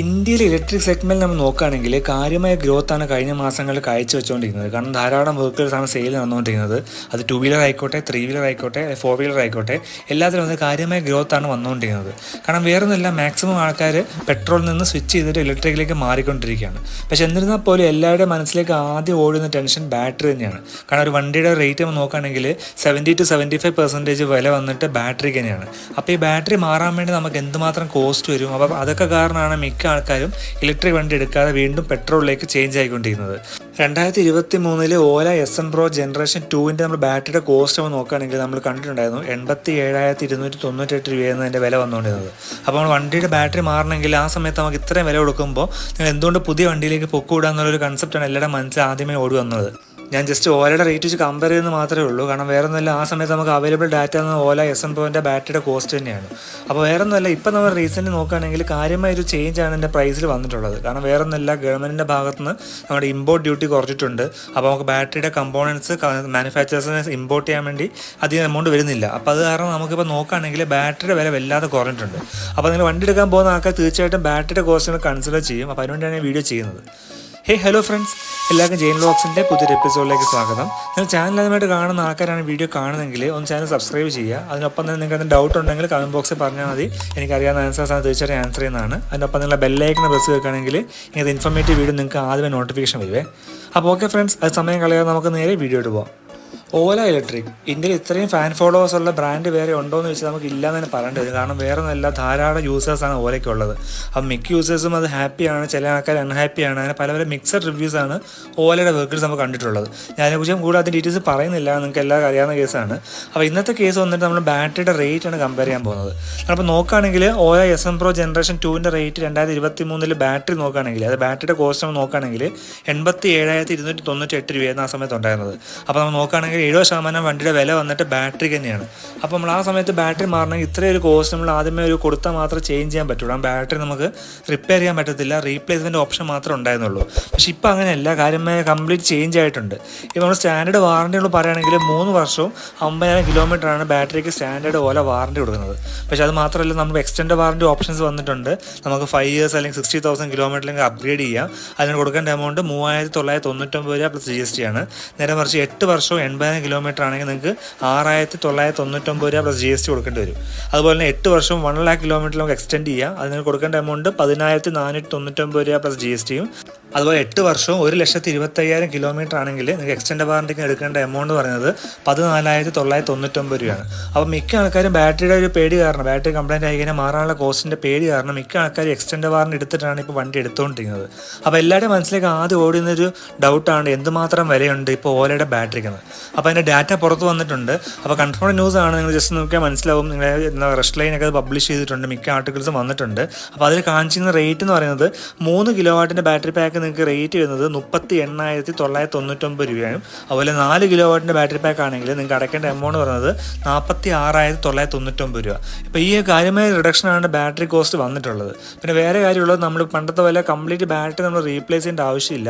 ഇന്ത്യയിൽ electric segment നമ്മൾ നോക്കുകയാണെങ്കിൽ കാര്യമായ ഗ്രോത്താണ് കഴിഞ്ഞ മാസങ്ങളിൽ കാഴ്ചവെച്ചുകൊണ്ടിരിക്കുന്നത്. കാരണം ധാരാളം വെഹിക്കിൾസാണ് സെയിൽ നടന്നുകൊണ്ടിരിക്കുന്നത്. അത് 2 വീലർ ആയിക്കോട്ടെ, 3 വീലർ ആയിക്കോട്ടെ, 4 വീലർ ആയിക്കോട്ടെ, എല്ലാത്തിലും അത് കാര്യമായ ഗ്രോത്താണ് വന്നുകൊണ്ടിരിക്കുന്നത്. കാരണം വേറൊന്നുമില്ല, മാക്സിമം ആൾക്കാർ പെട്രോളിൽ നിന്ന് സ്വിച്ച് ചെയ്തിട്ട് ഇലക്ട്രിക്കിലേക്ക് മാറിക്കൊണ്ടിരിക്കുകയാണ്. പക്ഷേ എന്നിരുന്നാൽ പോലും എല്ലാവരുടെ മനസ്സിലേക്ക് ആദ്യം ഓടുന്ന ടെൻഷൻ ബാറ്ററി തന്നെയാണ്. കാരണം ഒരു വണ്ടിയുടെ റേറ്റ് നമ്മൾ നോക്കുകയാണെങ്കിൽ 70 to 75% വില വന്നിട്ട് ബാറ്ററിക്ക് തന്നെയാണ്. അപ്പോൾ ഈ ബാറ്ററി മാറാൻ വേണ്ടി നമുക്ക് എന്തുമാത്രം കോസ്റ്റ് വരും? അപ്പോൾ അതൊക്കെ കാരണമാണ് മിക്ക ആൾക്കാരും ഇലക്ട്രിക് വണ്ടി എടുക്കാതെ വീണ്ടും പെട്രോളിലേക്ക് ചേഞ്ച് ആയിക്കൊണ്ടിരിക്കുന്നത്. 2023 ഓല SN Pro ജനറേഷൻ 2ൻ്റെ നമ്മൾ ബാറ്ററിയുടെ കോസ്റ്റ് നമ്മൾ നോക്കുകയാണെങ്കിൽ നമ്മൾ കണ്ടിട്ടുണ്ടായിരുന്നു 87,298 രൂപയെന്ന് അതിൻ്റെ വില വന്നുകൊണ്ടിരുന്നത്. അപ്പോൾ നമ്മൾ വണ്ടിയുടെ ബാറ്ററി മാറണമെങ്കിൽ ആ സമയത്ത് നമുക്ക് ഇത്രയും വില കൊടുക്കുമ്പോൾ നിങ്ങൾ എന്തുകൊണ്ട് പുതിയ വണ്ടിയിലേക്ക് പൊക്കൂടുക എന്നുള്ളൊരു കൺസെപ്റ്റാണ് എല്ലാവരുടെ മനസ്സിൽ ആദ്യമേ ഓടി വന്നത്. ഞാൻ ജസ്റ്റ് ഓലയുടെ റേറ്റ് വെച്ച് കമ്പയർ ചെയ്യുന്നത് മാത്രമേ ഉള്ളൂ. കാരണം വേറെ ഒന്നുമല്ല, ആ സമയത്ത് നമുക്ക് അവൈലബിൾ ഡാറ്റ എന്ന ഓല SN Proൻ്റെ ബാറ്ററിയുടെ കോസ്റ്റ് തന്നെയാണ്. അപ്പോൾ വേറെ ഒന്നുമല്ല, ഇപ്പം നമ്മൾ റീസെൻ്റ് നോക്കുകയാണെങ്കിൽ കാര്യമായൊരു ചേഞ്ചാണ് എൻ്റെ പ്രൈസിൽ വന്നിട്ടുള്ളത്. കാരണം വേറെ ഒന്നുമല്ല, ഗവൺമെൻറ്റിൻ്റെ ഭാഗത്ത് നിന്ന് നമ്മുടെ ഇമ്പോർട്ട് ഡ്യൂട്ടി കുറച്ചിട്ടുണ്ട്. അപ്പോൾ നമുക്ക് ബാറ്ററിയുടെ കമ്പോണൻസ് മാനുഫാക്ചേഴ്സിനെ ഇമ്പോർട്ട് ചെയ്യാൻ വേണ്ടി അധികം എമൗണ്ട് വരുന്നില്ല. അപ്പോൾ അത് കാരണം നമുക്കിപ്പോൾ നോക്കുകയാണെങ്കിൽ ബാറ്ററിയുടെ വില വല്ലാതെ കുറഞ്ഞിട്ടുണ്ട്. അപ്പോൾ നിങ്ങൾ വണ്ടി എടുക്കാൻ പോകുന്ന ആൾക്കാർ തീർച്ചയായിട്ടും ബാറ്ററിയുടെ കോസ്റ്റ് കൺസിഡർ ചെയ്യും. അപ്പോൾ അതിനുവേണ്ടിയാണ് ഞാൻ വീഡിയോ ചെയ്യുന്നത്. ഹലോ ഫ്രണ്ട്സ്, എല്ലാവർക്കും ജെയിൻ വ്ലോഗ്സിൻ്റെ പുതിയൊരു എപ്പിസോഡിലേക്ക് സ്വാഗതം. നിങ്ങൾ ചാനൽ ആദ്യമായിട്ട് കാണുന്ന ആൾക്കാരാണ് വീഡിയോ കാണുന്നതെങ്കിൽ ഒന്ന് ചാനൽ സബ്സ്ക്രൈബ് ചെയ്യുക. അതിനൊപ്പം തന്നെ നിങ്ങൾക്ക് എന്തെങ്കിലും ഡൗട്ട് ഉണ്ടെങ്കിൽ കമൻറ്റ് ബോക്സിൽ പറഞ്ഞാൽ മതി. എനിക്കറിയാവുന്ന ആൻസേഴ്സാണ് തീർച്ചയായിട്ടും ആൻസർ ചെയ്യുന്നതാണ്. അതിനൊപ്പം നിങ്ങളെ ബെല്ലൈക്കൺ പ്രസ് വെക്കുകയാണെങ്കിൽ ഇങ്ങനത്തെ ഇൻഫോർമേറ്റീവ് വീഡിയോ നിങ്ങൾക്ക് ആദ്യമേ നോട്ടിഫിക്കേഷൻ വരുവേ. അപ്പോൾ ഓക്കെ ഫ്രണ്ട്സ്, അത് സമയം കളയാതെ നമുക്ക് നേരെ വീഡിയോ ഇട്ട് പോകാം. ഓല ഇലക്ട്രിക് ഇന്ത്യയിൽ ഇത്രയും ഫാൻ ഫോളോവേഴ്സ് ഉള്ള ബ്രാൻഡ് വേറെ ഉണ്ടോ എന്ന് വെച്ചാൽ നമുക്ക് ഇല്ലാന്ന് തന്നെ പറയേണ്ടി വരും. കാരണം വേറെ ഒന്നല്ല, ധാരാളം യൂസേഴ്സാണ് ഓലയ്ക്കുള്ളത്. അപ്പം മിക്ക യൂസേഴ്സും അത് ഹാപ്പിയാണ്, ചില ആൾക്കാർ അൺഹാപ്പിയാണ്. അങ്ങനെ പല പല മിക്സഡ് റിവ്യൂസാണ് ഓലയുടെ വെഹിക്കിൾസ് നമുക്ക് കണ്ടിട്ടുള്ളത്. ഞാനതിനെക്കുറിച്ച് കൂടുതൽ അതിൻ്റെ ഡീറ്റെയിൽസ് പറയുന്നില്ല, നിങ്ങൾക്ക് എല്ലാവർക്കും അറിയാവുന്ന കേസാണ്. അപ്പോൾ ഇന്നത്തെ കേസ് വന്നിട്ട് നമ്മൾ ബാറ്ററിയുടെ റേറ്റാണ് കമ്പയർ ചെയ്യാൻ പോകുന്നത്. അപ്പോൾ നോക്കുകയാണെങ്കിൽ ഓല SN Pro ജനറേഷൻ 2ൻ്റെ റേറ്റ് 2023 ബാറ്ററി നോക്കുകയാണെങ്കിൽ, അത് ബാറ്ററിയുടെ കോസ്റ്റ് നമ്മൾ നോക്കുകയാണെങ്കിൽ 87,298 രൂപയായിരുന്നു ആ സമയത്ത് ഉണ്ടായിരുന്നത്. അപ്പോൾ നമ്മൾ നോക്കുകയാണെങ്കിൽ 70% വണ്ടിയുടെ വില വന്നിട്ട് ബാറ്ററിക്ക് തന്നെയാണ്. അപ്പോൾ നമ്മൾ ആ സമയത്ത് ബാറ്ററി മാറണമെങ്കിൽ ഇത്രയൊരു കോസ്റ്റ് നമ്മൾ ആദ്യമേ ഒരു കൊടുത്താൽ മാത്രമേ ചേഞ്ച് ചെയ്യാൻ പറ്റുള്ളൂ. ബാറ്ററി നമുക്ക് റിപ്പയർ ചെയ്യാൻ പറ്റത്തില്ല, റീപ്ലേസ്മെൻറ്റ് ഓപ്ഷൻ മാത്രമേ ഉണ്ടായിരുന്നുള്ളൂ. പക്ഷേ ഇപ്പോൾ അങ്ങനെയല്ല, കാര്യമായ കംപ്ലീറ്റ് ചേഞ്ച് ആയിട്ടുണ്ട്. ഇപ്പോൾ നമ്മൾ സ്റ്റാൻഡേർഡ് വാറണ്ടികൾ പറയുകയാണെങ്കിൽ 3 വർഷവും 50,000 കിലോമീറ്ററാണ് ബാറ്ററിക്ക് സ്റ്റാൻഡേർഡ് ഓല വാറണ്ടി കൊടുക്കുന്നത്. പക്ഷേ അത് മാത്രമല്ല, നമുക്ക് എക്സ്റ്റൻഡ് വാറണ്ടി ഓപ്ഷൻസ് വന്നിട്ടുണ്ട്. നമുക്ക് 5 years അല്ലെങ്കിൽ 60,000 കിലോമീറ്ററിലേക്ക് അപ്ഗ്രേഡ് ചെയ്യാം. അതിന് കൊടുക്കേണ്ട എമൗണ്ട് 3,999 രൂപ പ്ലസ് GST ആണ്. നേരെ മറിച്ച് 8 വർഷവും 80,000 കിലോമീറ്റർ ആണെങ്കിൽ നിങ്ങൾക്ക് 6,999 രൂപ പ്ലസ് GST കൊടുക്കേണ്ടി വരും. അതുപോലെ തന്നെ 8 വർഷവും 1 lakh കിലോമീറ്റർ നമുക്ക് എക്സ്റ്റെൻഡ് ചെയ്യാം. അതിന് കൊടുക്കേണ്ട എമൗണ്ട് 10,499 രൂപ പ്ലസ് GSTയും. അതുപോലെ 8 വർഷവും 1,25,000 കിലോമീറ്റർ ആണെങ്കിൽ നിങ്ങൾക്ക് എക്സ്റ്റൻഡ് വാറണ്ടിക്ക് എടുക്കേണ്ട എമൗണ്ട് പറയുന്നത് 14,999 രൂപയാണ്. അപ്പോൾ മിക്ക ആൾക്കാരും ബാറ്ററിയുടെ ഒരു പേടി കാരണം, ബാറ്ററി കംപ്ലൈൻറ്റ് ആയി കഴിഞ്ഞാൽ മാറാനുള്ള കോസ്റ്റിൻ്റെ പേടി കാരണം മിക്ക ആൾക്കാരും എക്സ്റ്റൻഡ് വാറണ്ടി എടുത്തിട്ടാണ് ഇപ്പോൾ വണ്ടി എടുത്തുകൊണ്ടിരിക്കുന്നത്. അപ്പോൾ എല്ലാവരുടെയും മനസ്സിലേക്ക് ആദ്യം ഓടുന്നൊരു ഡൗട്ടാണ് എന്തുമാത്രം വിലയുണ്ട് ഇപ്പോൾ ഓലയുടെ ബാറ്ററിക്കെന്ന്. അപ്പോൾ അതിൻ്റെ ഡാറ്റ പുറത്ത് വന്നിട്ടുണ്ട്. അപ്പോൾ കൺഫേം ന്യൂസ് ആണ്, നിങ്ങൾ ജസ്റ്റ് നോക്കിയാൽ മനസ്സിലാവും. നിങ്ങളെ റെസ്റ്റ് ലൈനൊക്കെ അത് പബ്ലിഷ് ചെയ്തിട്ടുണ്ട്, മിക്ക ആർട്ടിക്കിൾസും വന്നിട്ടുണ്ട്. അപ്പോൾ അതിൽ കാണിച്ചിരുന്ന റേറ്റ് എന്ന് പറയുന്നത് 3 കിലോവാട്ടിൻ്റെ ബാറ്ററി പാക്ക് നിങ്ങൾക്ക് റേറ്റ് വരുന്നത് 38,999 രൂപയും. അതുപോലെ 4 കിലോവാട്ടിൻ്റെ ബാറ്ററി പാക്ക് ആണെങ്കിൽ നിങ്ങൾക്ക് അടയ്ക്കേണ്ട എമൗണ്ട് പറയുന്നത് 46,999 രൂപ. ഇപ്പോൾ ഈ കാര്യമായ റിഡക്ഷനാണ് ബാറ്ററി കോസ്റ്റ് വന്നിട്ടുള്ളത്. പിന്നെ വേറെ കാര്യമുള്ളത്, നമ്മൾ പണ്ടത്തെ പോലെ കംപ്ലീറ്റ് ബാറ്ററി നമ്മൾ റീപ്ലേസ് ചെയ്യേണ്ട ആവശ്യമില്ല.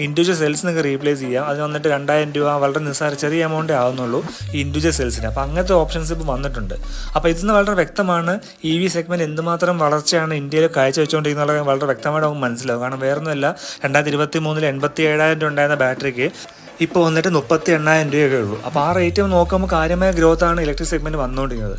ഇൻഡിവിജ്വൽ സെൽസ് നിങ്ങൾക്ക് റീപ്ലേസ് ചെയ്യാം. അത് വന്നിട്ട് 2,000 രൂപ വളരെ നിസ്സാര ചെറിയ എമൗണ്ടേ ആവുന്നുള്ളൂ ഈ ഇൻഡിവിജ്വൽ സെൽസിന്. അപ്പോൾ അങ്ങനത്തെ ഓപ്ഷൻസ് ഇപ്പോൾ വന്നിട്ടുണ്ട്. അപ്പോൾ ഇതിന് വളരെ വ്യക്തമാണ് EV സെഗ്മെൻറ്റ് എന്തുമാത്രം വളർച്ചയാണ് ഇന്ത്യയിൽ കാഴ്ചവെച്ചുകൊണ്ടിരിക്കുന്നത് വളരെ വ്യക്തമായിട്ട് നമുക്ക് മനസ്സിലാവും. കാരണം വേറൊന്നുമല്ല, 2023 87,000 രൂപ ഉണ്ടായിരുന്ന ബാറ്ററിക്ക് ഇപ്പോൾ വന്നിട്ട് 38,000 രൂപയൊക്കെ ഉള്ളൂ. അപ്പോൾ ആ റേറ്റ് നോക്കുമ്പോൾ കാര്യമായ ഗ്രോത്താണ് ഇലക്ട്രിക് സെഗ്മെൻറ്റ് വന്നുകൊണ്ടിരിക്കുന്നത്.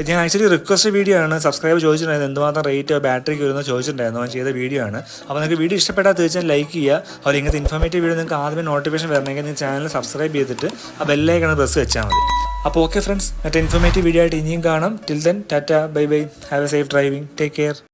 ഞാൻ ആക്ച്വലി റിക്വസ്റ്റ് വീഡിയോ ആണ്, സബ്സ്ക്രൈബ് ചോദിച്ചിട്ടുണ്ടായിരുന്നു എന്തുമാത്രം റേറ്റ് ബാറ്ററിക്ക് വരുന്നത് ചോദിച്ചിട്ടുണ്ടായിരുന്നു. ഞാൻ ചെയ്ത വീഡിയോ ആണ്. അപ്പോൾ നിങ്ങൾക്ക് വീഡിയോ ഇഷ്ടപ്പെട്ടാൽ തീർച്ചയായും ലൈക്ക് ചെയ്യുക. അപ്പോൾ ഇങ്ങനത്തെ ഇൻഫോർമേറ്റീവ് വീഡിയോ നിങ്ങൾക്ക് ആദ്യമേ നോട്ടിഫിക്കേഷൻ വരണമെങ്കിൽ നിങ്ങൾ ചാനൽ സബ്സ്ക്രൈബ് ചെയ്തിട്ട് ആ ബെല്ലൈക്കൺ പ്രസ് വെച്ചാൽ മതി. അപ്പോൾ ഓക്കെ ഫ്രണ്ട്സ്, മറ്റേ ഇൻഫോർമേറ്റീവ് വീഡിയോ ആയിട്ട് ഇനിയും കാണാം. Till then Tata, bye bye, have A safe driving, take care.